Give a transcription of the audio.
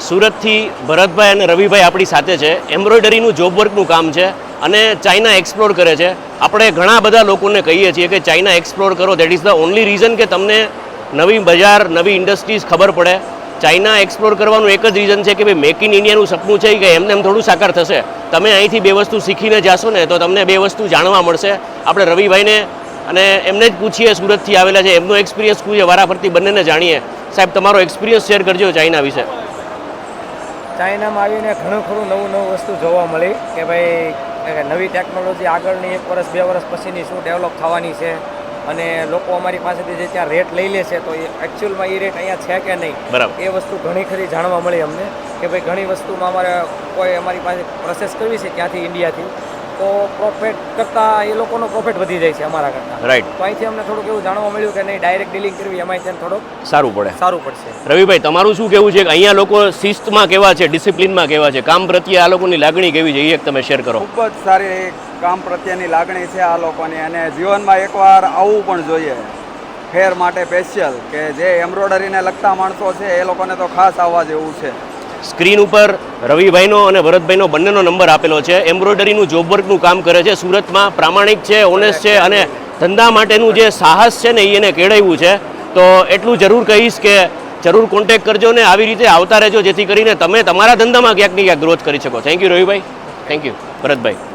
સુરતથી ભરતભાઈ અને રવિભાઈ આપણી સાથે છે. એમ્બ્રોઇડરીનું જોબ વર્કનું કામ છે અને ચાઇના એક્સપ્લોર કરે છે. આપણે ઘણા બધા લોકોને કહીએ છીએ કે ચાઇના એક્સપ્લોર કરો, that is the only reason કે તમને નવી બજાર, નવી ઇન્ડસ્ટ્રીઝ ખબર પડે. ચાઇના એક્સપ્લોર કરવાનું એક જ રીઝન છે કે ભાઈ મેક ઇન ઇન્ડિયાનું સપનું છે કે એમને એમ થોડું સાકાર થશે. તમે અહીંથી બે વસ્તુ શીખીને જાશો ને તો તમને બે વસ્તુ જાણવા મળશે. આપણે રવિભાઈને અને એમને જ પૂછીએ, સુરતથી આવેલા છે, એમનો એક્સપિરિયન્સ શું છે, વારાફરતી બંનેને જાણીએ. સાહેબ, તમારો એક્સપિરિયન્સ શેર કરજો ચાઇના વિશે. ચાઇનામાં આવીને ઘણું ખરું નવું વસ્તુ જોવા મળી કે ભાઈ નવી ટેકનોલોજી આગળની 1 વર્ષ 2 વર્ષ પછીની શું ડેવલપ થવાની છે અને લોકો અમારી પાસેથી જે ત્યાં રેટ લઈ લે છે તો એ એકચ્યુઅલમાં એ રેટ અહીંયા છે કે નહીં, બરાબર, એ વસ્તુ ઘણી ખરી જાણવા મળી અમને કે ભાઈ ઘણી વસ્તુમાં અમારે કોઈ અમારી પાસે પ્રોસેસ કરવી છે ત્યાંથી ઇન્ડિયાથી તો પ્રોફિટ કરતાં એ લોકોનો પ્રોફિટ વધી જાય છે અમારા કરતાં. રાઈટ. તો અહીંથી અમને થોડુંક એવું જાણવા મળ્યું કે નહીં, ડાયરેક્ટ ડીલિંગ કરવી એમાં ત્યાં થોડુંક સારું પડશે. રવિભાઈ, તમારું શું કહેવું છે કે અહીંયા લોકો શિસ્તમાં કેવા છે, ડિસિપ્લિનમાં કેવા છે, કામ પ્રત્યે આ લોકોની લાગણી કેવી છે, એ એક તમે શેર કરો. ખૂબ જ સારી કામ પ્રત્યેની લાગણી છે આ લોકોની અને જીવનમાં એકવાર આવવું પણ જોઈએ ફેર માટે સ્પેશિયલ, કે જે એમ્બ્રોઇડરીને લગતા માણસો છે એ લોકોને તો ખાસ આવવા જેવું છે. સ્ક્રીન ઉપર રવિભાઈનો અને ભરતભાઈનો બંનેનો નંબર આપેલો છે. એમ્બ્રોઇડરીનું જોબ વર્કનું કામ કરે છે સુરતમાં, પ્રામાણિક છે, ઓનેસ્ટ છે અને ધંધા માટેનું જે સાહસ છે ને એ એને કેળવ્યું છે. તો એટલું જરૂર કહીશ કે જરૂર કોન્ટેક્ટ કરજો ને આવી રીતે આવતા રહેજો જેથી કરીને તમે તમારા ધંધામાં ક્યાંક ને ક્યાંક ગ્રોથ કરી શકો. Thank you Ravibhai, thank you Bharatbhai.